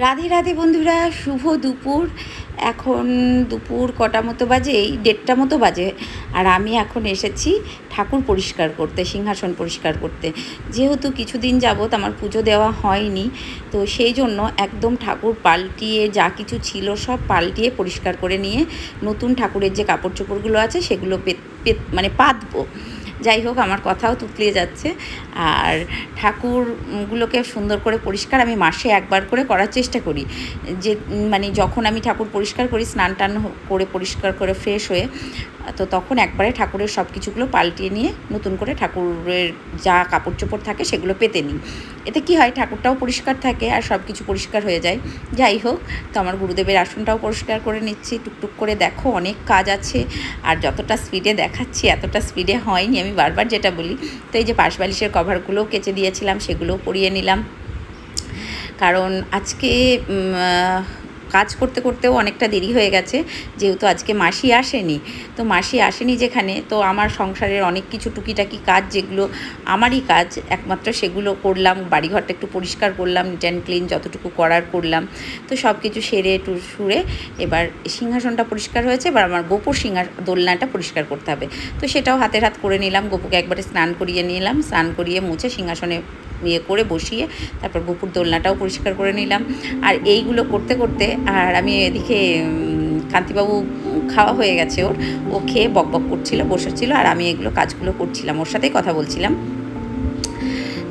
রাধে রাধে বন্ধুরা, শুভ দুপুর। এখন দুপুর কটা মতো বাজে, এই 1:30টা মতো বাজে। আর আমি এখন এসেছি ঠাকুর পরিষ্কার করতে, সিংহাসন পরিষ্কার করতে। যেহেতু কিছুদিন যাবৎ আমার পুজো দেওয়া হয়নি, তো সেই জন্য একদম ঠাকুর পাল্টিয়ে যা কিছু ছিল সব পাল্টিয়ে পরিষ্কার করে নিয়ে নতুন ঠাকুরের যে কাপড় চোপড়গুলো আছে সেগুলো মানে পাতবো। যাই হোক, আমার কথাও তুতলিয়ে যাচ্ছে। আর ঠাকুরগুলোকে সুন্দর করে পরিষ্কার আমি মাসে একবার করে করার চেষ্টা করি। যে মানে যখন আমি ঠাকুর পরিষ্কার করি, স্নান টান করে পরিষ্কার করে ফ্রেশ হয়ে, তো তখন একবারে ঠাকুরের সব কিছুগুলো পাল্টিয়ে নিয়ে নতুন করে ঠাকুরের যা কাপড় চোপড় থাকে সেগুলো পেতে নিই। এতে কি হয়, ঠাকুরটাও পরিষ্কার থাকে আর সব কিছু পরিষ্কার হয়ে যায়। যাই হোক, তো আমার গুরুদেবের আসনটাও পরিষ্কার করে নিচ্ছি টুকটুক করে। দেখো, অনেক কাজ আছে, আর যতটা স্পিডে দেখাচ্ছি এতটা স্পিডে হয়নি, আমি বারবার যেটা বলি। তো এই যে পাশ বালিশের কভারগুলোও কেচে দিয়েছিলাম, সেগুলোও পরিয়ে নিলাম। কারণ আজকে কাজ করতে করতেও অনেকটা দেরি হয়ে গেছে, যেহেতু আজকে মাসি আসেনি। তো মাসি আসেনি যেখানে, তো আমার সংসারের অনেক কিছু টুকিটাকি কাজ, যেগুলো আমারই কাজ একমাত্র, সেগুলো করলাম। বাড়িঘরটা একটু পরিষ্কার করলাম, নিট অ্যান্ড ক্লিন যতটুকু করার করলাম। তো সব কিছু সেরে সুরে এবার সিংহাসনটা পরিষ্কার হয়েছে, এবার আমার গোপুর দোলনাটা পরিষ্কার করতে হবে। তো সেটাও হাতের হাত করে নিলাম। গোপুকে একবারে স্নান করিয়ে নিলাম, স্নান করিয়ে মুছে সিংহাসনে করে বসিয়ে তারপর গোপুর দোলনাটাও পরিষ্কার করে নিলাম। আর এইগুলো করতে করতে আর আমি এদিকে কান্তিবাবু খাওয়া হয়ে গেছে, ও খেয়ে বক বক করছিল, বসেছিল, আর আমি এগুলো কাজগুলো করছিলাম, ওর সাথেই কথা বলছিলাম।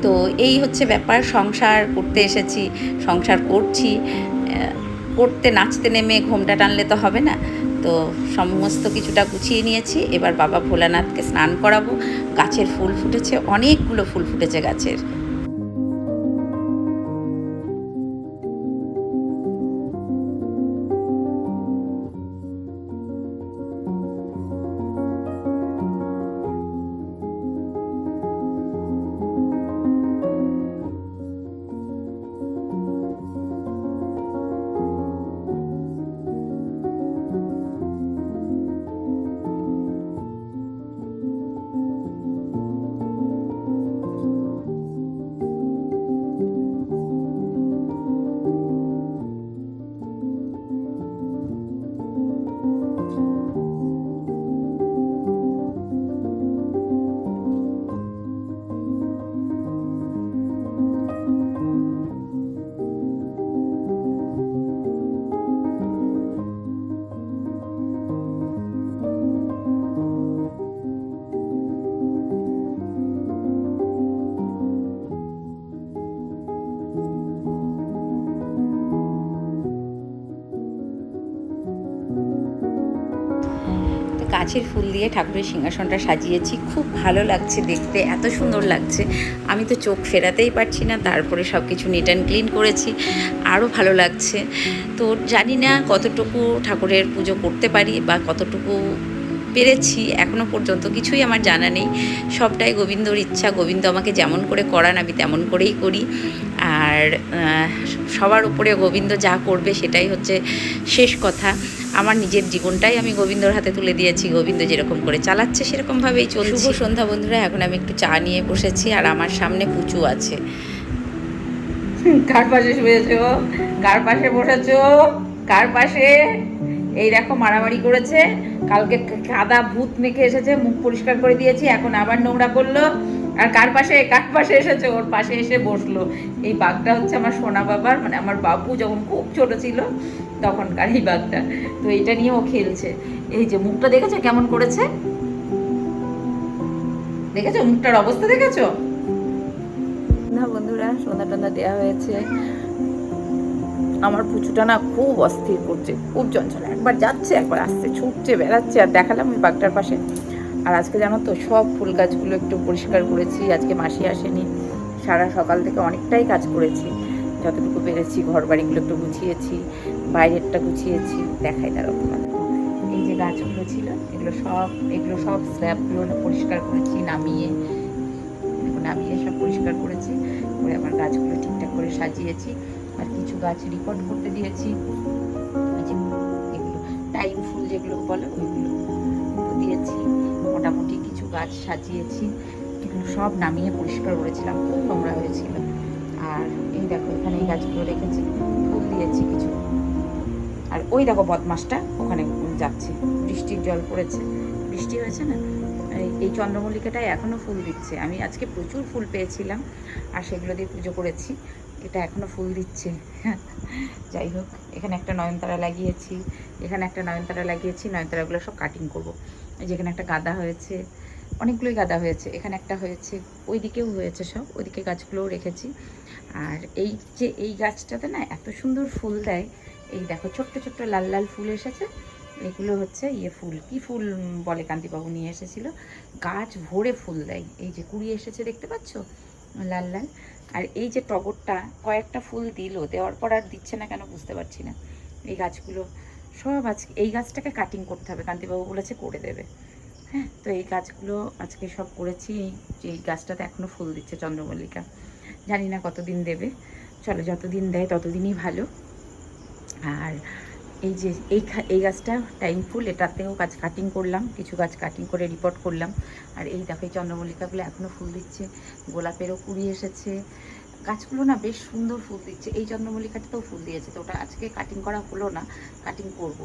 তো এই হচ্ছে ব্যাপার, সংসার করতে এসেছি, সংসার করছি। করতে নাচতে নেমে ঘোমটা টানলে তো হবে না। তো সমস্ত কিছুটা গুছিয়ে নিয়েছি। এবার বাবা ভোলানাথকে স্নান করাবো। গাছের ফুল ফুটেছে, অনেকগুলো ফুল ফুটেছে গাছের। গাছের ফুল দিয়ে ঠাকুরের সিংহাসনটা সাজিয়েছি, খুব ভালো লাগছে দেখতে, এত সুন্দর লাগছে, আমি তো চোখ ফেরাতেই পারছি না। তারপরে সব কিছু নিট অ্যান্ড ক্লিন করেছি, আরও ভালো লাগছে। তো জানি না কতটুকু ঠাকুরের পুজো করতে পারি বা কতটুকু পেরেছি, এখনও পর্যন্ত কিছুই আমার জানা নেই। সবটাই গোবিন্দর ইচ্ছা, গোবিন্দ আমাকে যেমন করে করান আমি তেমন করেই করি। আর সবার উপরে গোবিন্দ যা করবে সেটাই হচ্ছে শেষ কথা। আমার নিজের জীবনটাই আমি গোবিন্দর হাতে তুলে দিয়েছি, গোবিন্দ যেরকম করে চালাচ্ছে সেরকমভাবেই চলছে। শুভ সন্ধ্যা বন্ধুরা, এখন আমি একটু চা নিয়ে বসেছি, আর আমার সামনে পুচু আছে। কার পাশে শুয়েছো? কার পাশে বসেছো? কার পাশে? এই দেখো, মারামারি করেছে। কালকে কাদা ভূত মেখে এসেছে, মুখ পরিষ্কার করে দিয়েছি, এখন আবার নোংরা করলো। আর কার পাশে এসেছে? ওর পাশে এসে বসলো। এই বাঘটা হচ্ছে আমার সোনা বাবার, মানে আমার বাবু যখন খুব ছোট ছিল তখনকার এই বাঘটা। তো এটা নিয়ে ও খেলছে। এই যে মুখটা দেখেছো কেমন করেছে? দেখেছো মুখটার অবস্থা? দেখেছো না বন্ধুরা? সন্ধ্যা টন্ধা দেওয়া হয়েছে। আমার পুচুটা না খুব অস্থির করছে, খুব চঞ্চল, একবার যাচ্ছে একবার আসছে, ছুটছে বেড়াচ্ছে। আর দেখালাম ওই বাগটার পাশে। আর আজকে জানো তো, সব ফুল গাছগুলো একটু পরিষ্কার করেছি, আজকে মাসি আসেনি। সারা সকাল থেকে অনেকটাই কাজ করেছি, যতটুকু পেরেছি। ঘর বাড়িগুলো একটু গুছিয়েছি, বাইরেরটা গুছিয়েছি, দেখাই দাঁড়াও তোমাদের। এই যে গাছগুলো ছিল এগুলো সব স্ল্যাবগুলো পরিষ্কার করেছি, নামিয়ে সব পরিষ্কার করেছি, করে আমার গাছগুলো ঠিকঠাক করে সাজিয়েছি। আর কিছু গাছ রিপোর্ট করতে দিয়েছি, এগুলো টাইম ফুল যেগুলো বলে ওইগুলো দিয়েছি। মোটামুটি কিছু গাছ সাজিয়েছি, এগুলো সব নামিয়ে পরিষ্কার করেছিলাম, খুব নোংরা হয়েছিল। আর এই দেখো, এখানে এই গাছগুলো রেখেছি, ফুল ফেলেছি কিছু। আর ওই দেখো বদমাসটা ওখানে যাচ্ছে, বৃষ্টির জল পড়েছে, বৃষ্টি হয়েছে না। এই চন্দ্রমল্লিকাটায় এখনও ফুল দিচ্ছে। আমি আজকে প্রচুর ফুল পেয়েছিলাম আর সেগুলো দিয়ে পুজো করেছি। এটা এখনও ফুল দিচ্ছে। যাই হোক, এখানে একটা নয়নতারা লাগিয়েছি, এখানে একটা নয়নতারা লাগিয়েছি। নয়নতারাগুলো সব কাটিং করব। যেখানে একটা গাঁদা হয়েছে, অনেকগুলোই গাঁদা হয়েছে, এখানে একটা হয়েছে, ওই দিকেও হয়েছে সব, ওইদিকে গাছগুলোও রেখেছি। আর এই যে এই গাছটাতে না এত সুন্দর ফুল দেয়, এই দেখো ছোট্ট ছোট্ট লাল লাল ফুল এসেছে। এগুলো হচ্ছে ফুল, কি ফুল বলে কান্তিবাবু নিয়ে এসেছিলো, গাছ ভরে ফুল দেয়। এই যে কুড়ি এসেছে দেখতে পাচ্ছ, লাল লাল। আর এই যে টগরটা কয়েকটা ফুল দেওয়ার পর আর দিচ্ছে না কেন বুঝতে পারছি না। এই গাছগুলো সব আজকে, এই গাছটাকে কাটিং করতে হবে, কান্তিবাবু বলেছে করে দেবে। হ্যাঁ, তো এই গাছগুলো আজকে সব করেছি। এই গাছটাতে এখনও ফুল দিচ্ছে চন্দ্রমল্লিকা, জানি না কতদিন দেবে। চলো, যতদিন দেয় ততদিনই ভালো। আর এই যে এই গাছটা টাইম ফুল, এটাতেও গাছ কাটিং করলাম, কিছু গাছ কাটিং করে রিপোর্ট করলাম। আর এই দেখো এই চন্দ্রমল্লিকাগুলো এখনও ফুল দিচ্ছে, গোলাপেরও কুড়ি এসেছে। গাছগুলো না বেশ সুন্দর ফুল দিচ্ছে। এই চন্দ্রমল্লিকাটাতেও ফুল দিয়েছে, তো ওটা আজকে কাটিং করা হলো না, কাটিং করব।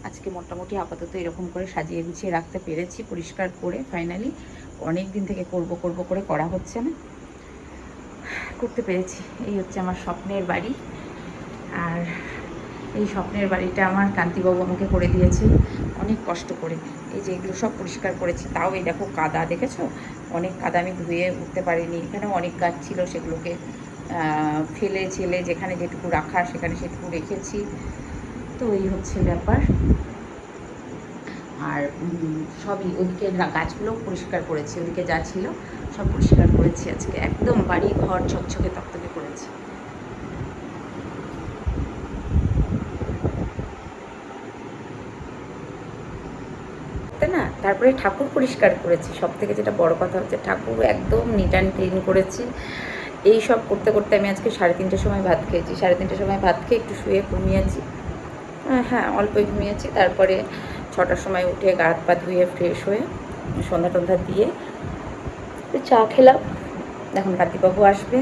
আজকে মোটামুটি আপাতত এরকম করে সাজিয়ে গুছিয়ে রাখতে পেরেছি, পরিষ্কার করে ফাইনালি। অনেক দিন থেকে করব করব করে করা হচ্ছে না, করতে পেরেছি। এই হচ্ছে আমার স্বপ্নের বাড়ি। আর এই স্বপ্নের বাড়িটা আমার কান্তিবাবু আমাকে করে দিয়েছে অনেক কষ্ট করে। এই যে এগুলো সব পরিষ্কার করেছি, তাও এই দেখো কাদা, দেখেছো অনেক কাদা, আমি ধুয়ে উঠতে পারিনি। এখানেও অনেক গাছ ছিল, সেগুলোকে ফেলে ছেলে যেখানে যেটুকু রাখার সেখানে সেটুকু রেখেছি। তো এই হচ্ছে ব্যাপার। আর সবই ওদিকে গাছগুলো পরিষ্কার করেছি, ওদিকে যা ছিল সব পরিষ্কার করেছি আজকে, একদম বাড়ি ঘর ঝকঝকে তকতকে করেছি। না, তারপরে ঠাকুর পরিষ্কার করেছি। সব থেকে যেটা বড় কথা হচ্ছে, ঠাকুর একদম নিট অ্যান্ড ক্লিন করেছি। এই সব করতে করতে আমি আজকে 3:30টার সময় ভাত খেয়েছি। 3:30টার সময় ভাত খেয়ে একটু শুয়ে ঘুমিয়েছি, হ্যাঁ অল্পই ঘুমিয়েছি। তারপরে 6টার সময় উঠে গা হাত পা ধুয়ে ফ্রেশ হয়ে সন্ধ্যা টন্ধা দিয়ে চা খেলাম। এখন কান্তিবাবু আসবে,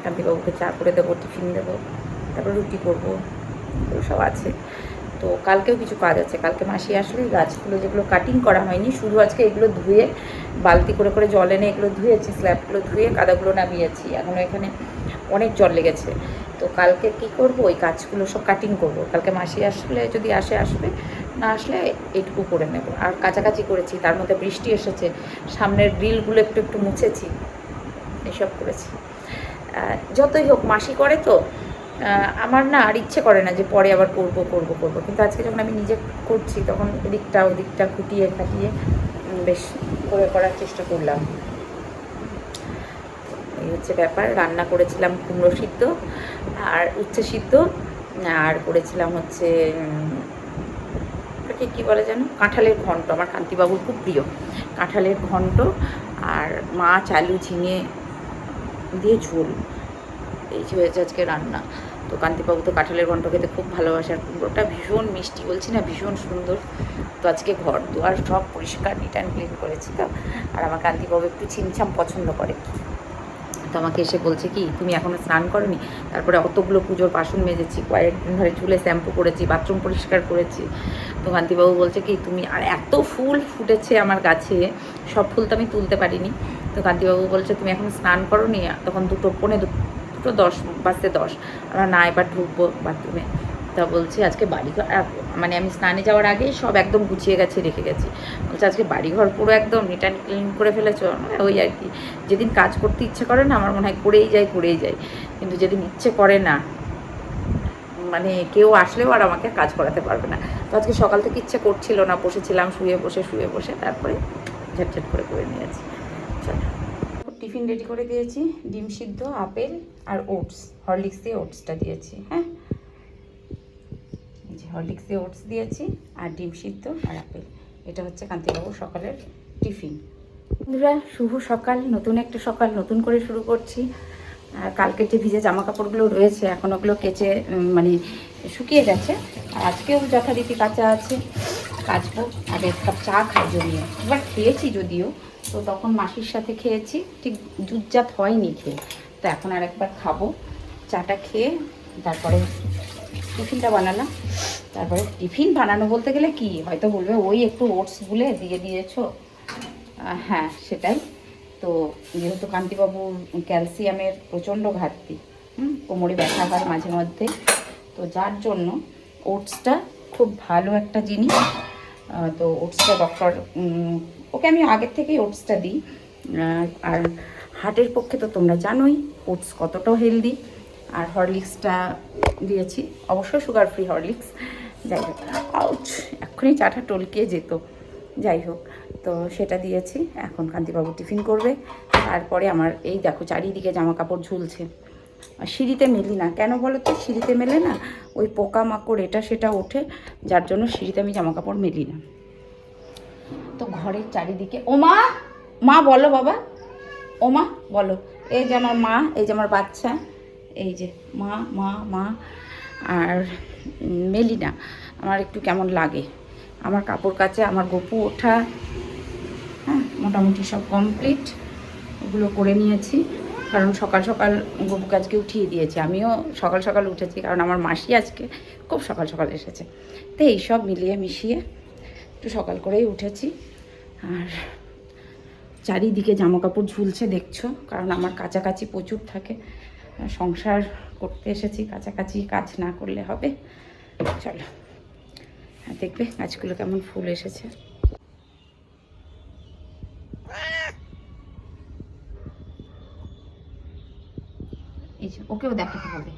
কান্তিবাবুকে চা করে দেবো, টিফিন দেবো, তারপর রুটি করবো, এগুলো সব আছে। তো কালকেও কিছু কাজ আছে, কালকে মাসি আসলে গাছগুলো যেগুলো কাটিং করা হয়নি, শুধু আজকে এগুলো ধুয়ে বালতি করে করে জল এনে এগুলো ধুয়েছি, স্ল্যাবগুলো ধুয়ে কাদাগুলো নামিয়েছি। এখনও এখানে অনেক জল লেগেছে। তো কালকে কি করব, ওই গাছগুলো সব কাটিং করব। কালকে মাসি আসলে, যদি আসবে, না আসলে এইটুকু করে নেব। আর কাছাকাছি করেছি, তার মধ্যে বৃষ্টি এসেছে, সামনের গ্রিলগুলো একটু একটু মুছেছি, এসব করেছি। যতই হোক মাসি করে তো, আমার না আর ইচ্ছে করে না যে পরে আবার করব। কিন্তু আজকে যখন আমি নিজে করছি তখন এদিকটা ওদিকটা খুঁটিয়ে খাটিয়ে বেশ করে করার চেষ্টা করলাম। এই হচ্ছে ব্যাপার। রান্না করেছিলাম কুমড়ো সিদ্ধ আর উচ্ছে সিদ্ধ, আর করেছিলাম হচ্ছে কী বলে যেন, কাঁঠালের ঘন্ট। আমার কান্তিবাবুর খুব প্রিয় কাঁঠালের ঘন্ট, আর মাছ আলু ঝিঙে দিয়ে ঝোল। এই যে হয়েছে আজকে রান্না। তো কান্তিবাবু তো কাঁঠালের ঘন্ট খেতে খুব ভালোবাসে, আর কুমড়োটা ভীষণ মিষ্টি, বলছি না ভীষণ সুন্দর। তো আজকে ঘর দুয়ার সব পরিষ্কার নিট অ্যান্ড ক্লিন করেছি তো। আর আমার কান্তিবাবু একটু ছিমছাম পছন্দ করে, তো আমাকে এসে বলছে কি, তুমি এখনও স্নান করোনি? তারপরে অতগুলো পুজোর বাসন মেজেছি, কয়েকদিন ধরে চুলে শ্যাম্পু করেছি, বাথরুম পরিষ্কার করেছি। তো কান্তিবাবু বলছে কি, তুমি, আর এত ফুল ফুটেছে আমার গাছে, সব ফুল তো আমি তুলতে পারিনি। তো কান্তিবাবু বলছে তুমি এখন স্নান করোনি? তখন 2:10 আমরা না এবার ঢুকবো বাথরুমে। তা বলছি আজকে বাড়িঘর, মানে আমি স্নানে যাওয়ার আগেই সব একদম গুছিয়ে গেছে, রেখে গেছি। বলছে আজকে বাড়িঘর পুরো একদম নিট অ্যান্ড ক্লিন করে ফেলেছো। ওই আর কি, যেদিন কাজ করতে ইচ্ছে করে না, আমার মনে হয় করেই যাই, কিন্তু যেদিন ইচ্ছে করে না, মানে কেউ আসলেও আর আমাকে কাজ করাতে পারবে না। তো আজকে সকাল থেকে ইচ্ছে করছিল না, বসেছিলাম শুয়ে বসে, তারপরে ঝটঝট করে নিয়েছি। চলো, টিফিন রেডি করে দিয়েছি, ডিম সিদ্ধ, আপেল আর ওটস, হরলিক্স দিয়ে ওটসটা দিয়েছি। হ্যাঁ, এই যে হরলিক্স দিয়ে ওটস দিয়েছি, আর ডিম সিদ্ধ আর আপেল। এটা হচ্ছে কান্তিবাবুর সকালের টিফিন। বন্ধুরা, শুভ সকাল, নতুন একটা সকাল নতুন করে শুরু করছি। আর কালকের যে ভিজে জামা কাপড়গুলো রয়েছে, এখন ওগুলো কেচে মানে শুকিয়ে গেছে, আর আজকেও যথারীতি কাঁচা আছে, কাচবো। আর এক কাপ চা খাই জমিয়ে, এবার খেয়েছি যদিও, তো তখন মাসির সাথে খেয়েছি, ঠিক দুধজাত হয়নি খেয়ে, তো এখন আর একবার খাবো। চাটা খেয়ে তারপরে টিফিনটা বানালাম। তারপরে টিফিন বানানো বলতে গেলে কি হয়তো বলবে ওই একটু ওটস গুলে দিয়ে দিয়েছো, হ্যাঁ সেটাই। তো যেহেতু কান্তিবাবুর ক্যালসিয়ামের প্রচণ্ড ঘাটতি, কোমরে ব্যথা হয় মাঝে মধ্যে, তো যার জন্য ওটসটা খুব ভালো একটা জিনিস। তো ওটসটা ডক্টর, ওকে আমি আগের থেকেই ওটসটা দিই। আর হার্টের পক্ষে তো তোমরা জানোই ওটস কতটা হেলদি। আর হরলিক্সটা দিয়েছি, অবশ্যই সুগার ফ্রি হরলিক্স। যাই হোক, আউচ, এক্ষুনি চাটা টলকিয়ে যেত। যাই হোক, তো সেটা দিয়েছি। এখন কান্তিবাবু টিফিন করবে, তারপরে আমার এই দেখো চারিদিকে জামা কাপড় ঝুলছে। সিঁড়িতে মেলি না, কেন বলো তো? সিঁড়িতে মেলে না, ওই পোকামাকড় এটা সেটা ওঠে, যার জন্য সিঁড়িতে আমি জামা কাপড় মেলি না। তো ঘরের চারিদিকে, ও মা, মা বলো বাবা, ও মা বলো। এই যে আমার মা, এই যে আমার বাচ্চা, এই যে মা মা মা। আর মেলি না, আমার একটু কেমন লাগে। আমার কাপড় কাচে, আমার গপু ওঠা, হ্যাঁ মোটামুটি সব কমপ্লিট। ওগুলো করে নিয়েছি, কারণ সকাল সকাল গপুকে আজকে উঠিয়ে দিয়েছি। আমিও সকাল সকাল উঠেছি, কারণ আমার মাসি আজকে খুব সকাল সকাল এসেছে। তো এইসব মিলিয়ে মিশিয়ে একটু সকাল করেই উঠেছি। আর চারিদিকে জামা কাপড় ঝুলছে দেখছো, কারণ আমার কাছাকাছি প্রচুর থাকে। সংসার করতে এসেছি, কাছাকাছি কাজ না করলে হবে? চলো, দেখবে গাছগুলো কেমন ফুল এসেছে। এই যে ওকেও দেখাতে হবে।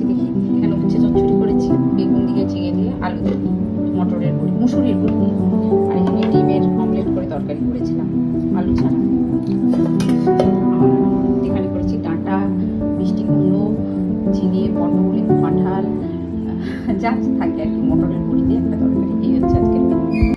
দেখি। এখানে উচ্ছে চচ্চড়ি করেছি, বেগুন দিয়ে ঝিঙে দিয়ে, আলু দিয়ে, মটরের বড়ি, মুসুরির বড়ি, আর এখানে ডিমের অমলেট করে তরকারি করেছিলাম আলু ছাড়া। আর এখানে করেছি ডাঁটা, মিষ্টি কুমড়ো, ঝিঙে, পটল, একটু কাঁঠাল, যা থাকে আর কি, মটরের বড়ি দিয়ে